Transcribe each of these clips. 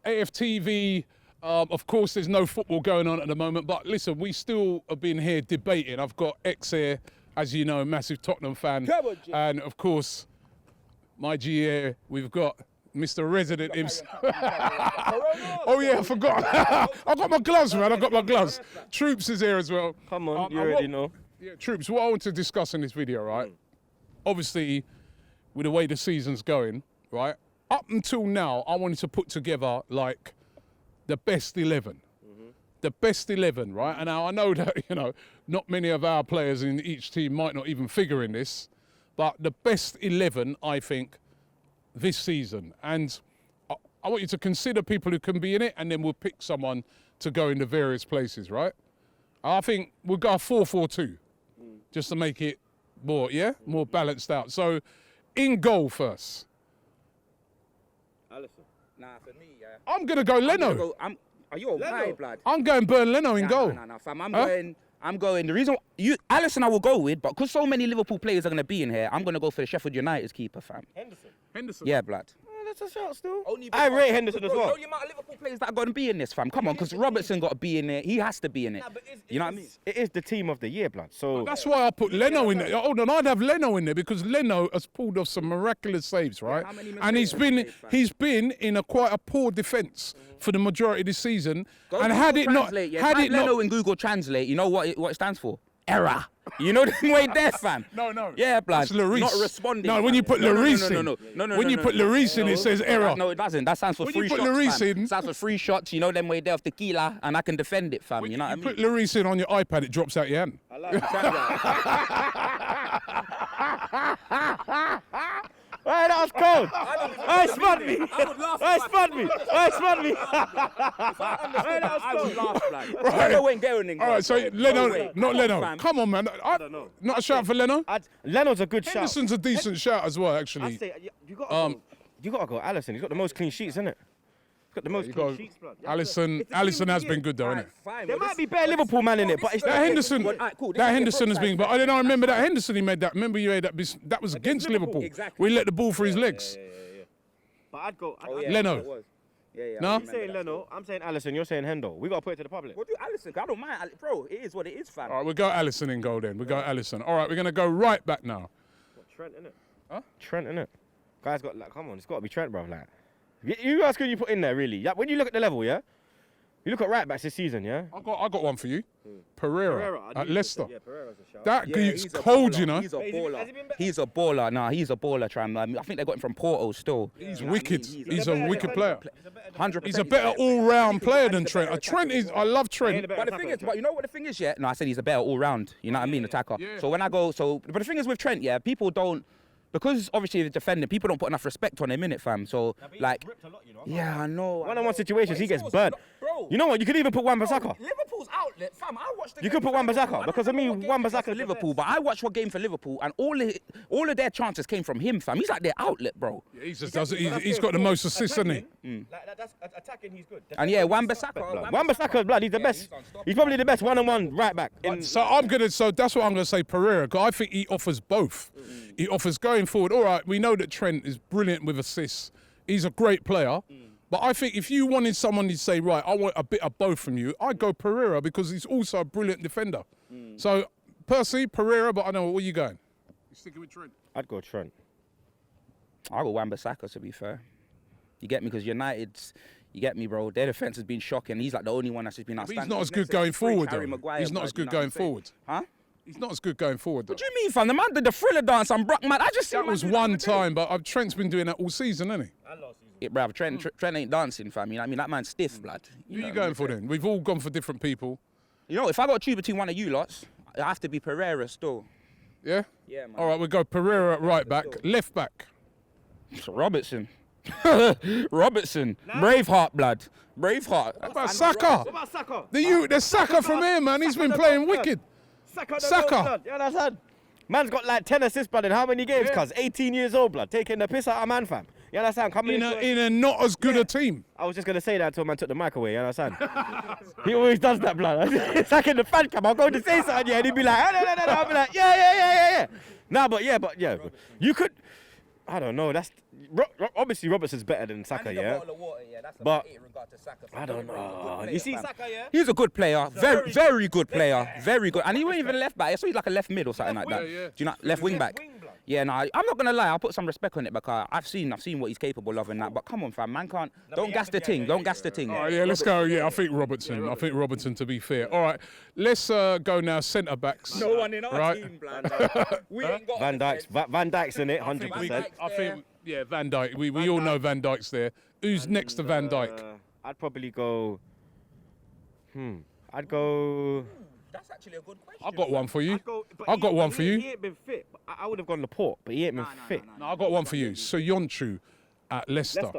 AFTV, of course, there's no football going on at the moment, but listen, we still have been here debating. I've got X here, as you know, massive Tottenham fan. And of course, my G here, we've got Mr. Resident himself. Oh yeah, I forgot. I got my gloves, man. I got my gloves. Troopz is here as well. Come on, you already know. Yeah, Troopz, what I want to discuss in this video, right? Obviously, with the way the season's going, right? Up until now, I wanted to put together like the best 11. The best 11, right? And now I know that, you know, not many of our players in each team might not even figure in this, but the best 11, I think, this season. And I want you to consider people who can be in it, and then we'll pick someone to go into various places, right? I think we'll go 4-4-2, just to make it more, more balanced out. So, in goal first. Alisson. Nah, for me, I'm going to go Leno. Are you okay, blood? I'm going Burn Leno in goal. No, fam. I'm going. The reason Alisson I will go with, but because so many Liverpool players are going to be in here, I'm going to go for the Sheffield United's keeper, fam. Henderson. Yeah, blood. That's a shout still. I rate Henderson as well. The only amount of Liverpool players that are going to be in this, fam. Come on, because Robertson got to be in there. He has to be in it. Nah, you know what I mean? It is the team of the year, blood. So that's why I put Leno in there. Hold on, I'd have Leno in there because Leno has pulled off some miraculous saves, right? And he's been in quite a poor defence for the majority of the season. And had it not, Leno in Google Translate, you know what it stands for? Error. You know the way there, fam? No. Yeah, blood. That's Lloris. Not responding. No, when you put Lloris in. No. When you put Lloris in, it says error. No, it doesn't. That stands for free shots, fam. It stands for free shots. You know them way there off tequila, and I can defend it, fam. You know what I mean? Put Lloris in on your iPad, it drops out your hand. I like that. Hey, that was cold. Hey, spun me. Hey, spun me. Hey, spun me. Hey, that was cold. Right. All right, so Leno, not Leno. Come on, man. I don't know. Not a shout for Leno? Leno's a good shout. Henderson's a decent shout as well, actually. I'd say, you got to go Alisson. He's got the most clean sheets, isn't it? He's got the most clean sheets, blood. Alisson has been good, though, isn't it? There might be better Liverpool man in it, but it's that Henderson. That Henderson has been. But I remember that Henderson. He made that. Remember you made that. That was against Liverpool. We let the ball through his legs. But I'd go Leno. No? You're saying Leno. I'm saying Alisson. You're saying Hendo. We got to put it to the public. We'll do Alisson. I don't mind, bro. It is what it is, fam. All right, we'll go Alisson in goal then. We'll go Alisson. All right, we're gonna go right back now. Trent, innit? Huh? Trent, innit? Guys got come on. It's got to be Trent, bro. Like. You ask who you put in there, really. When you look at the level, yeah? You look at right backs this season, yeah? I got one for you. Pereira at Leicester. Yeah, Pereira's a shout. That dude's cold, you know. He's a baller. He's a baller. Nah, he's a baller, Tram. I think they got him from Porto still. He's wicked. He's a wicked player. 100%. He's a better all-round player than Trent. Trent is. I love Trent. But the thing is, you know what the thing is, yeah? No, I said he's a better all-round. You know what I mean, attacker. Yeah. So when I go, but the thing is with Trent, yeah, people don't. Because obviously the defending, people don't put enough respect on him, innit, fam? So, like, yeah, I know. One-on-one situations, he gets burnt. Bro, you know what? You could even put Wan-Bissaka. Liverpool's outlet, fam. I watched the You could put Wan-Bissaka because I mean Wan-Bissaka Liverpool, but I watched one game for Liverpool, and all of their chances came from him, fam. He's like their outlet, bro. Yeah, he just does it. He's got the most assists, hasn't he? Like that's attacking. He's good. And yeah, Wan-Bissaka. Wan-Bissaka's blood. He's the best. He's probably the best one-on-one right back. So that's what I'm gonna say. Pereira, because I think he offers both. He offers going forward. All right, we know that Trent is brilliant with assists. He's a great player. But I think if you wanted someone to say, right, I want a bit of both from you, I'd go Pereira because he's also a brilliant defender. So, Percy, Pereira, but I know, where are you going? You sticking with Trent? I'd go Trent. I'll go Wan-Bissaka, to be fair. You get me? Because United's, you get me, bro. Their defence has been shocking. He's like the only one that's just been outstanding. He's not as good going forward, though. He's not as good going forward. Huh? He's not as good going forward, though. What do you mean, fam? The man did the thriller dance and Brock, man. I just that was one time, but Trent's been doing that all season, hasn't he? And last season. Yeah, bruv, Trent ain't dancing, fam. You know what I mean? That man's stiff, blood. Who are you going for then? We've all gone for different people. You know, if I got to choose between one of you lots, I have to be Pereira still. Yeah? Yeah, man. All right, we'll go Pereira at right back. Left back. Robertson. Robertson. Nah. Braveheart, blood. Braveheart. What about Saka? What about Saka? There's Saka from here, man. He's been playing wicked. Saka. You understand? Man's got like 10 assists, blood, in how many games, cuz? 18 years old, blood. Taking the piss out of man, fam. You understand? Coming in a not as good a team. I was just going to say that until man took the mic away, you understand? He always does that, blood. It's like in the fan cam. I'll go to say something, yeah, and he'd be like, no. I'll be like, yeah. Nah, but yeah. You could... I don't know. That's obviously Robertson's better than Saka, yeah. But I don't know. You see, Saka, yeah. He's a good player, very good player, very good. And he wasn't even left back. So he's like a left mid or something like that. Yeah. Do you know, left wing back? Yeah, no, I'm not gonna lie. I'll put some respect on it because I've seen what he's capable of and that. But come on, fam, man can't. Don't gas the thing. Don't gas the thing. All right, yeah, let's go. Yeah, I think Robertson. I think Robertson, to be fair. All right, let's go now. Centre backs. No one in our team, blood. We ain't got Van Dijk's in it, 100%. I think, yeah, Van Dijk. We all know Van Dijk's there. Who's next to Van Dijk? I'd probably go. I'd go. That's actually a good question. I got one for you. I got one for you. He ain't been fit. I would have gone Laporte, but he ain't been fit. No, I got one for you. Soyuncu at Leicester.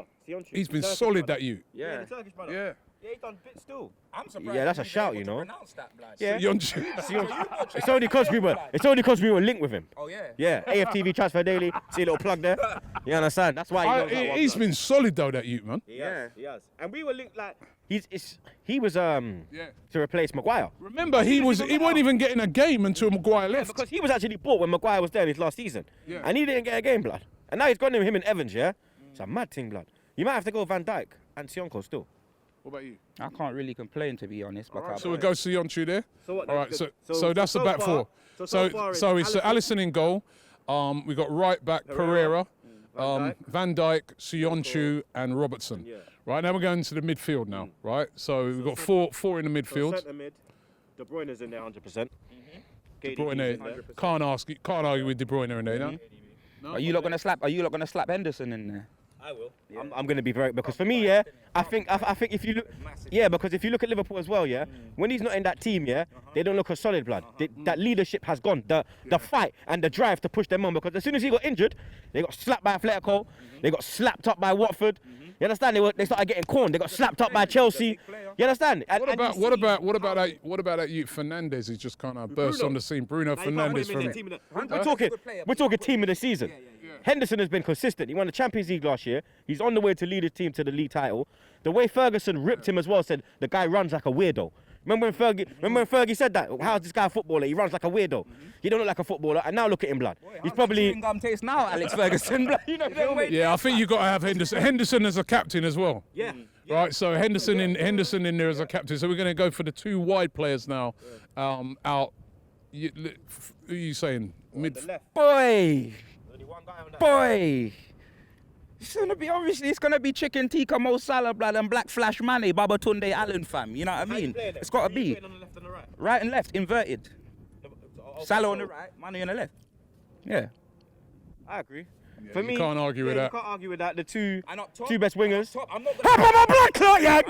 He's been solid, that you. Yeah. Yeah. Yeah, he done bits still. I'm surprised. Yeah, that's a shout, you know. Yeah. Soyuncu. It's only because we were linked with him. Oh yeah. Yeah, AFTV Transfer Daily. See a little plug there. You understand? That's why he knows that one. He's been solid though, that you, man. He has. And we were linked like he was to replace Maguire. Remember, he wasn't even getting a game until Maguire left. Because he was actually bought when Maguire was there in his last season. Yeah. And he didn't get a game, blood. And now he's gone to him and Evans, yeah? It's a mad thing, blood. You might have to go Van Dijk and Sionko still. What about you? I can't really complain, to be honest. So we'll go Soyuncu there. So what? All right, so that's the back four. So it's Alisson in goal. We got right back Pereira, Van Dijk, Soyuncu, and Robertson. Yeah. Right, now we're going to the midfield now, right? So we've got four in the midfield. Centre mid. De Bruyne's in there 100%. De Bruyne, can't argue with De Bruyne in there, no? Are you lot gonna slap Henderson in there? I will. Yeah. I'm going to be very, because for me, yeah, I think if you look, yeah, because if you look at Liverpool as well, yeah, when he's not in that team, yeah, they don't look a solid, blood. That leadership has gone. The fight and the drive to push them on, because as soon as he got injured, they got slapped by Atletico, they got slapped up by Watford. You understand? They started getting corned. They got slapped up by Chelsea. You understand? What about that youth Fernandes? He's just kind of burst on the scene. Bruno Fernandes We're talking team of the season. Henderson has been consistent. He won the Champions League last year. He's on the way to lead his team to the league title. The way Ferguson ripped him as well, said the guy runs like a weirdo. Remember when Fergie said that? How's this guy a footballer? He runs like a weirdo. He don't look like a footballer. And now look at him, blood. He's probably. Chewing gum taste now, Alex Ferguson. Blood. You know, yeah, I think you got to have Henderson. Henderson as a captain as well. Yeah. Right, so Henderson in there as a captain. So we're going to go for the two wide players now. Out. Who are you saying? Mid. Boy. It's gonna be Chicken Tikka, Mo Salah, blood, and Black Flash Mane, Babatunde Allen, fam. You know what I mean? It's gotta be right and left, inverted. Salah on the right, Mane on the left. Yeah. I agree. Yeah, For me, you can't argue with that. You can't argue with that. The two Top, best wingers. I'm not How about my blood clot, yeah?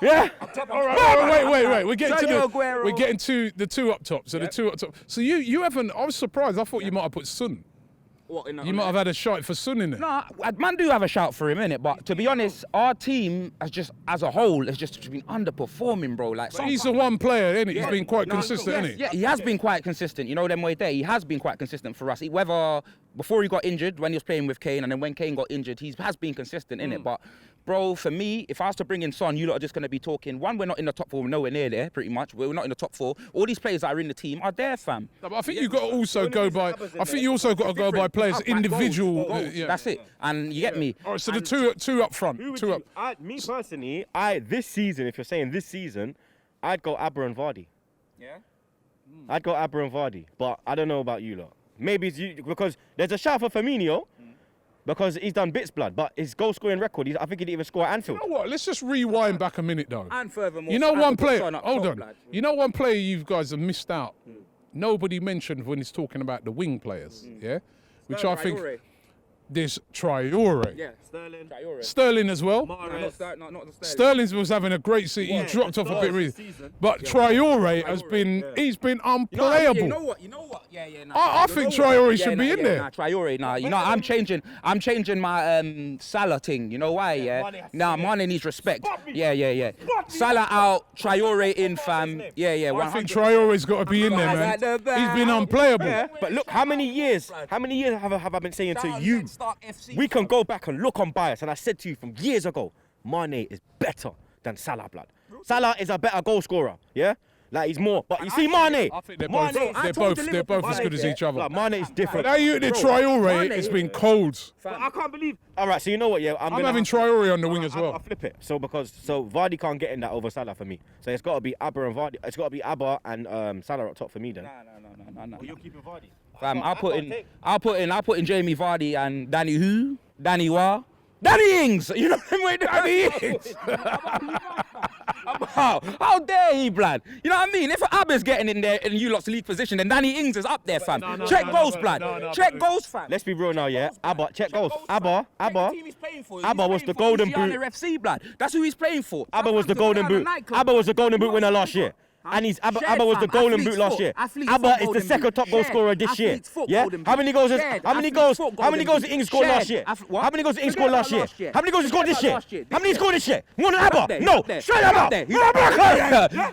Yeah. All right, wait. We're getting to the two up top. So the two up top. So you haven't. I was surprised. I thought you might have put Son. You might have had a shout for Son in there. No, man do have a shout for him, innit? But to be honest, our team as a whole has just been underperforming, bro. Like, But he's the one player, innit? He's been quite consistent, innit? Yeah, he has been quite consistent. You know, them way there, he has been quite consistent for us. Whether before he got injured, when he was playing with Kane, and then when Kane got injured, he has been consistent, innit? But bro, for me, if I was to bring in Son, you lot are just going to be talking. One, we're not in the top four, we're nowhere near there, pretty much. We're not in the top four. All these players that are in the team are there, fam. No, but I think you've got to also go by. I think you also got to go by players' individual. Yeah. That's it. And you get me. All right, so the two up front. Me personally, this season, if you're saying this season, I'd go Abra and Vardy. Yeah. I'd go Abra and Vardy, but I don't know about you lot. Maybe it's you, because there's a shout for Firmino. Because he's done bits, blood, but his goal scoring record, I think he didn't even score at Anfield. You know what? Let's just rewind back a minute, though. And furthermore, you know one player. Hold on. You know one player you guys have missed out. Nobody mentioned when he's talking about the wing players. Yeah, which I think there's Traore. Yeah, Sterling as well. Sterling was having a great season. He dropped off a bit recently. But Traore has been, he's been unplayable. You know what? Yeah. I think Traore should be in there. Traore, you know, I'm changing my Salah thing. You know why? Yeah. Mane needs respect. Yeah. Salah out, Traore in, fam. Yeah. I think Traore's got to be in there, man. He's been unplayable. Yeah. But look, how many years have I been saying to you? We can go back and look on bias, and I said to you from years ago, Mane is better than Salah, blood. Salah is a better goal scorer, yeah? Like he's more. But you see, Mane. I think they're Mane, both, they're both as good as each other. Like, Mane is different. That unit Traore, Mane, it's been cold. But I can't believe. All right, so you know what? Yeah, I'm having Traore on the wing as well. I'll flip it. So Vardy can't get in that over Salah for me. So it's got to be Abba and Vardy. It's got to be Abba and Salah up top for me then. No. Well, you're keeping Vardy. Fam, I'll put in Jamie Vardy and Danny who? Danny Wa? Danny Ings! You know them way Danny Ings! How dare he, blood? You know what I mean? If Abba's getting in there in you lot's league position, then Danny Ings is up there, fam. Check goals, blood. Check goals, fam. Let's be real now, yeah. Abba, check goals. Abba was the for golden Louisiana boot. FC, blood. That's who he's playing for. Abba was the golden boot. Abba was the golden boot winner last year. And Abba was the golden boot last year. Abba is the second top goal scorer this year. Yeah. How many goals did Ings score last year? How many goals did Ings score last year? How many goals he scored this year? How many he scored this year? More than Abba? No. Straight him up.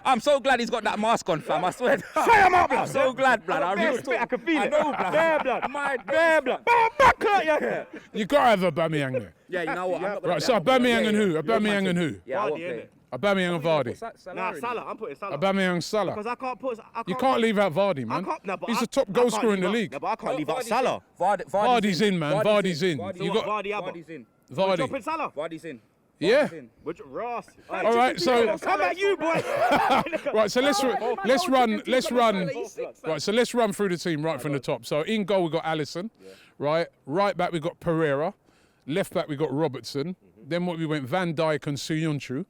I'm so glad he's got that mask on, fam. I swear. Straight him up, blood. I'm so glad, blood. I can feel it. know, blood. Bare blood. You got to have Aubameyang there. Yeah, you know what? Right, so Aubameyang and who? Aubameyang and who? Yeah, I won't play. Aubameyang and Vardy. Nah, Salah. I'm putting Salah. Aubameyang, Salah. Because I can't put. You can't leave out Vardy, man. He's the top goal scorer in the league. No, but I can't leave out Salah. Vardy's in, man. Vardy's in. You got Vardy, Abba. Vardy's in. Vardy. Dropping Salah. Vardy's in. Yeah. Which Ross? All right, so Come at you, boy. right, so let's run through the team right from the top. So in goal we got Alisson, right? Right back we got Pereira, left back we got Robertson. Then what we went Van Dijk and Suyuncu,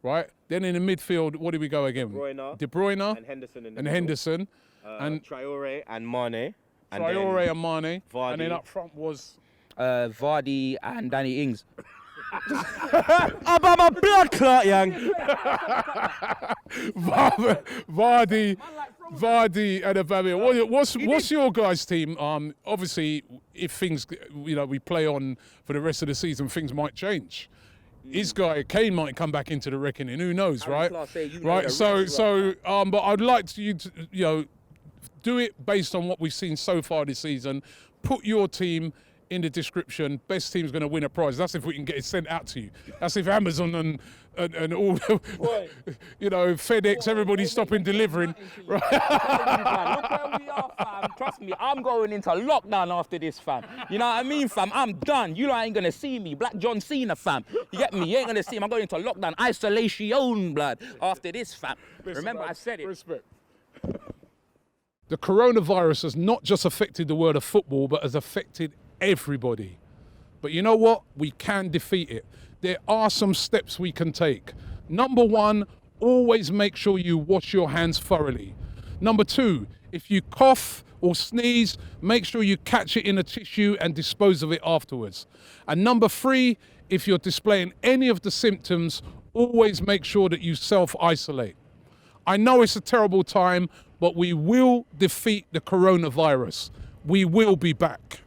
right? Then in the midfield, what did we go again? De Bruyne and Henderson. and Henderson, and Traore and Mane. Traore and Mane, Vardy. and then up front was Vardy and Danny Ings. I'm a blood clot, young. Vardy and Aubameyang. What's your guys' team? Obviously, if things we play on for the rest of the season, things might change. His guy Kane might come back into the reckoning. Who knows, right? Right. So, but I'd like you to do it based on what we've seen so far this season. Put your team in the description. Best team's going to win a prize. That's if we can get it sent out to you. That's if Amazon and all, FedEx, everybody's stopping delivering. Right? Look where we are, fam. Trust me, I'm going into lockdown after this, fam. You know what I mean, fam? I'm done. You ain't going to see me. Black John Cena, fam. You get me? You ain't going to see me. I'm going into lockdown. Isolation, blood, after this, fam. Remember, I said it. Respect. The coronavirus has not just affected the world of football, but has affected everybody. But you know what? We can defeat it. There are some steps we can take. Number one, always make sure you wash your hands thoroughly. Number two, if you cough or sneeze, make sure you catch it in a tissue and dispose of it afterwards. And number three, if you're displaying any of the symptoms, always make sure that you self-isolate. I know it's a terrible time, but we will defeat the coronavirus. We will be back.